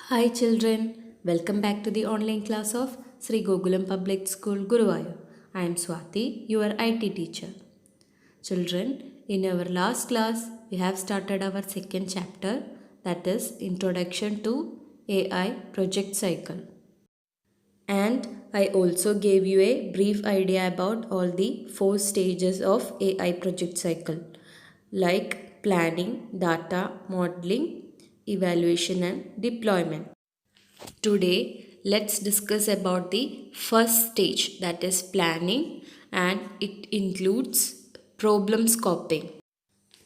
Hi children, welcome back to the online class of Sri Gokulam Public School Guruvayur. I am Swati, your IT teacher. Children, in our last class we have started our second chapter, that is Introduction to AI Project Cycle. And I also gave you a brief idea about all the four stages of AI project cycle, like planning, data, modeling, evaluation and deployment. Today, let's discuss about the first stage, that is planning, and it includes problem scoping.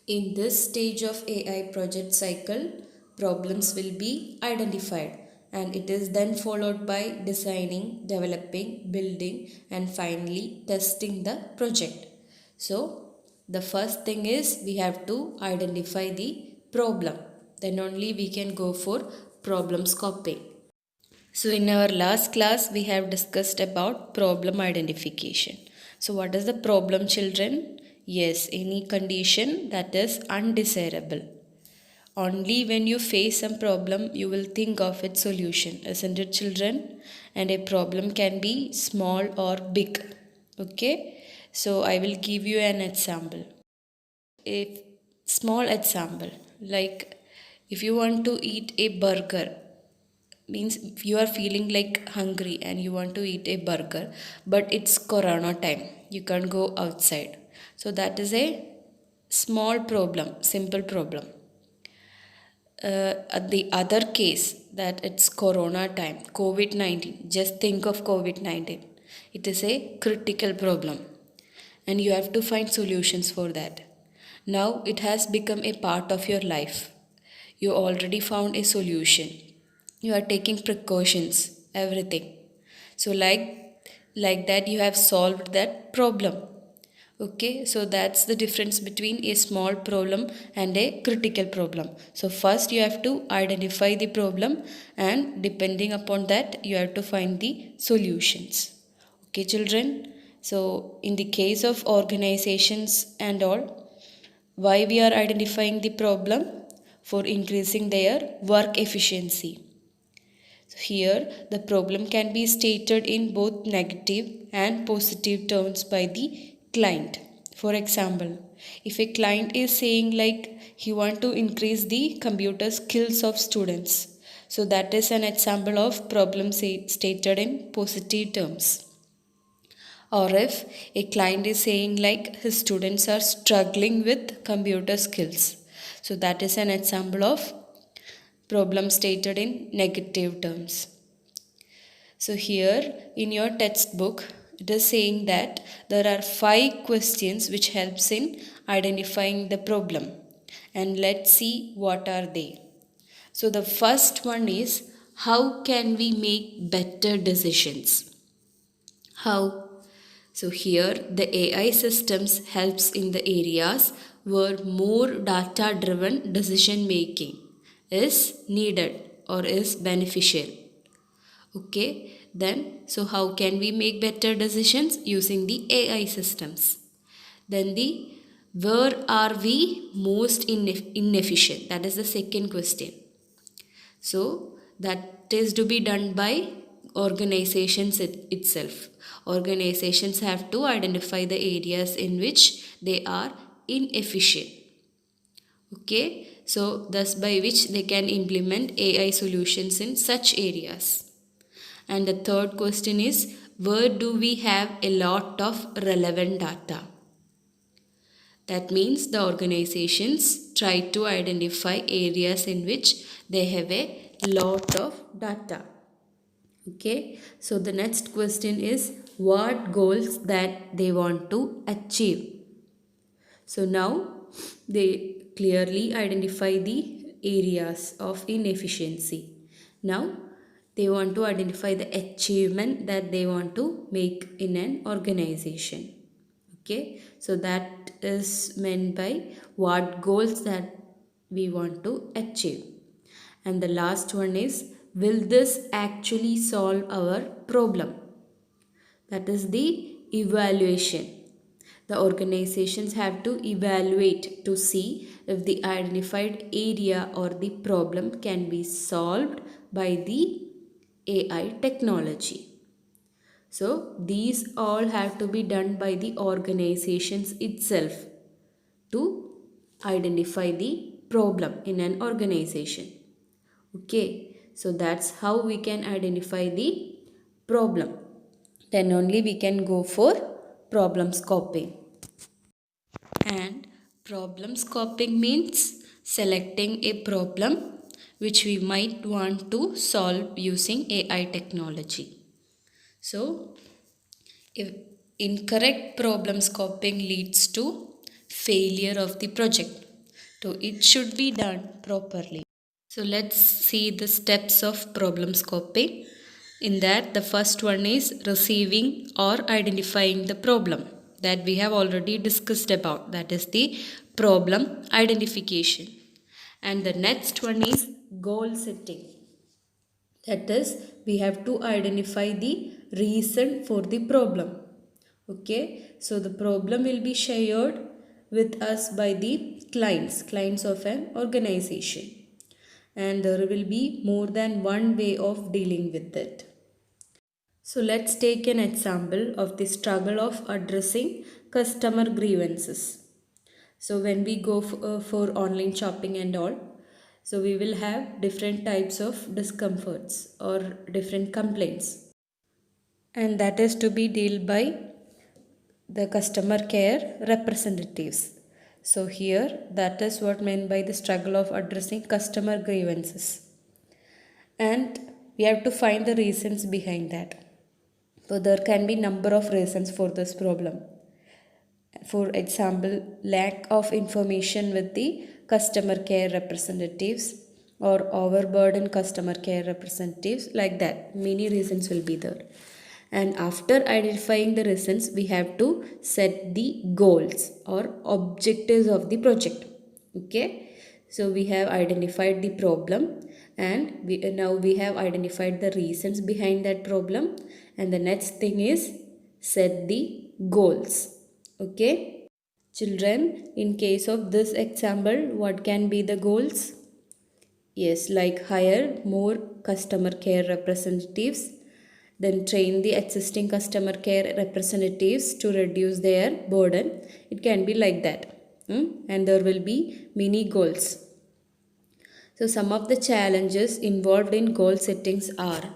In this stage of AI project cycle, problems will be identified and it is then followed by designing, developing, building, and finally testing the project. So, the first thing is we have to identify the problem. Then only we can go for problem scoping. So in our last class we have discussed about problem identification. So what is the problem, children? Yes, any condition that is undesirable. Only when you face some problem you will think of its solution, isn't it, children? And a problem can be small or big. Okay? So I will give you an example. A small example, like if you want to eat a burger, means if you are feeling like hungry and you want to eat a burger, but it's corona time, you can't go outside, so that is a small problem, simple problem. The other case, that it's corona time, covid-19, just think of covid-19, it is a critical problem and you have to find solutions for that. Now it has become a part of your life, you already found a solution, you are taking precautions, everything. So like that you have solved that problem. Okay, so that's the difference between a small problem and a critical problem. So first you have to identify the problem and depending upon that you have to find the solutions. Okay children, so in the case of organizations and all, why we are identifying the problem? For increasing their work efficiency. So here the problem can be stated in both negative and positive terms by the client. For example, if a client is saying like he want to increase the computer skills of students, so that is an example of problem stated in positive terms. Or if a client is saying like his students are struggling with computer skills, so that is an example of problem stated in negative terms. So here in your textbook it is saying that there are 5 questions which helps in identifying the problem, and let's see what are they. So the first one is, how can we make better decisions? How? So here the AI systems helps in the areas where more data driven decision making is needed or is beneficial. Okay, then so how can we make better decisions using the AI systems? Then the, where are we most inefficient? That is the second question. So that is to be done by organizations itself. Organizations have to identify the areas in which they are inefficient. Okay, so thus by which they can implement AI solutions in such areas. And the third question is, where do we have a lot of relevant data? That means the organizations try to identify areas in which they have a lot of data. Okay, so the next question is, what goals that they want to achieve? So now they clearly identify the areas of inefficiency. Now they want to identify the achievement that they want to make in an organization. Okay, so that is meant by what goals that we want to achieve. And the last one is, will this actually solve our problem? That is the evaluation. The organizations have to evaluate to see if the identified area or the problem can be solved by the AI technology. So these all have to be done by the organizations itself to identify the problem in an organization. Okay, so that's how we can identify the problem. Then only we can go for problem scoping. And problem scoping means selecting a problem which we might want to solve using AI technology. So, if incorrect problem scoping leads to failure of the project. So, it should be done properly. So, let's see the steps of problem scoping. In that, the first one is receiving or identifying the problem that we have already discussed about. That is the problem identification. And the next one is goal setting. That is, we have to identify the reason for the problem. Okay, so the problem will be shared with us by the clients of an organization, and there will be more than one way of dealing with it. So let's take an example of the struggle of addressing customer grievances. So when we go for online shopping and all, so we will have different types of discomforts or different complaints, and that is to be dealt by the customer care representatives. So here that is what meant by the struggle of addressing customer grievances, and we have to find the reasons behind that. So there can be number of reasons for this problem. For example, lack of information with the customer care representatives or overburdened customer care representatives, like that. Many reasons will be there. And after identifying the reasons, we have to set the goals or objectives of the project. Okay. So we have identified the problem, and now we have identified the reasons behind that problem, and the next thing is set the goals. Okay, children, in case of this example, what can be the goals? Yes, like hire more customer care representatives, then train the existing customer care representatives to reduce their burden. It can be like that. And there will be many goals. So some of the challenges involved in goal settings are: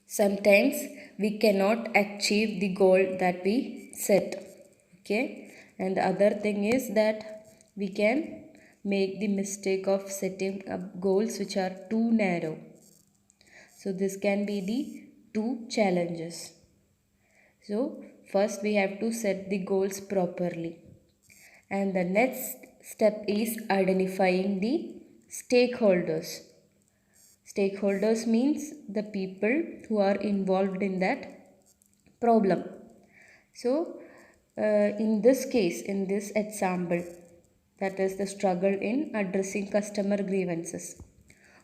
sometimes we cannot achieve the goal that we set. Okay, and the other thing is that we can make the mistake of setting up goals which are too narrow. So this can be the two challenges. So first we have to set the goals properly, and the next step is identifying the stakeholders. Stakeholders means the people who are involved in that problem. So in this case, in this example, that is the struggle in addressing customer grievances,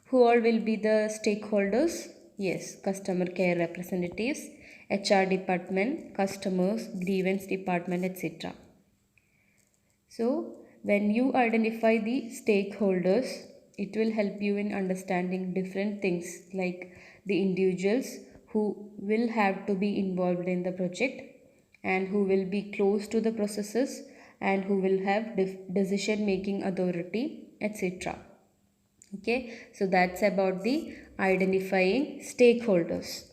who all will be the stakeholders? Yes, customer care representatives, HR department, customers, grievance department, etc. So when you identify the stakeholders, it will help you in understanding different things, like the individuals who will have to be involved in the project and who will be close to the processes and who will have decision making authority, etc. Okay, so that's about the identifying stakeholders.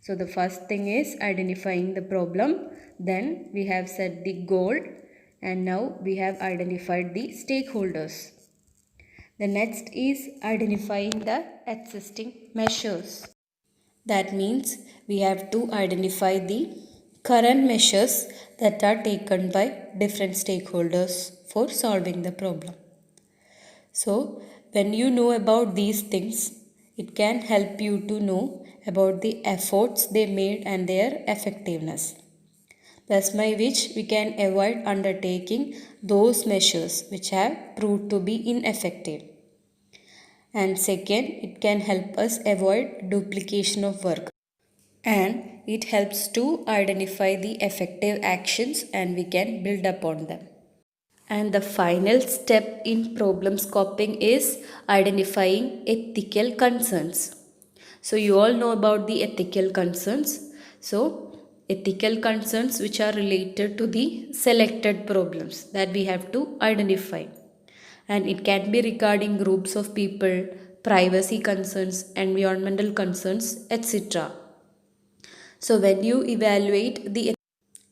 So the first thing is identifying the problem, then we have set the goal, and now we have identified the stakeholders. The next is identifying the existing measures. That means we have to identify the current measures that are taken by different stakeholders for solving the problem. So, when you know about these things, it can help you to know about the efforts they made and their effectiveness. Thus, by which we can avoid undertaking those measures which have proved to be ineffective. And second, it can help us avoid duplication of work. and it helps to identify the effective actions and we can build upon them. And the final step in problem scoping is identifying ethical concerns. So, you all know about the ethical concerns. So, ethical concerns which are related to the selected problems that we have to identify. And it can be regarding groups of people, privacy concerns, environmental concerns, etc. So, when you evaluate the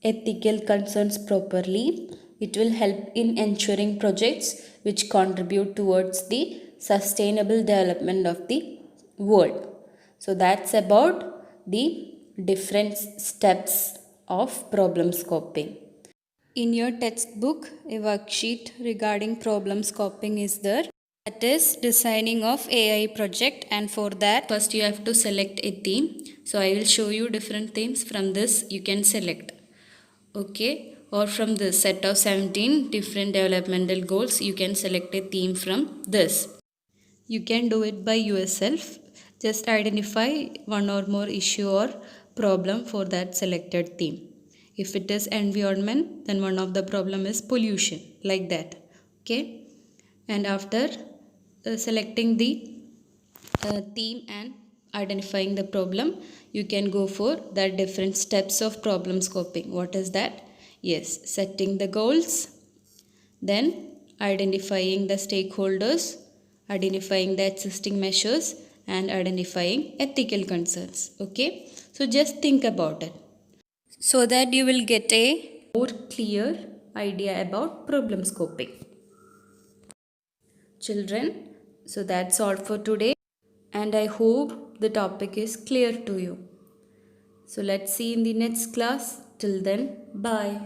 ethical concerns properly, it will help in ensuring projects which contribute towards the sustainable development of the world. So, that's about the different steps of problem scoping. In your textbook, a worksheet regarding problem scoping is there. That is designing of AI project, and for that first you have to select a theme. So I will show you different themes. From this you can select. Okay, or from the set of 17 different developmental goals you can select a theme from this. You can do it by yourself. Just identify one or more issue or problem for that selected theme. If it is environment, then one of the problem is pollution, like that. Okay, and after selecting the theme and identifying the problem, you can go for the different steps of problem scoping. What is that? Yes, setting the goals, then identifying the stakeholders, identifying the existing measures, and identifying ethical concerns. Okay, so just think about it so that you will get a more clear idea about problem scoping. Children, so that's all for today, and I hope the topic is clear to you. So let's see in the next class. Till then, bye.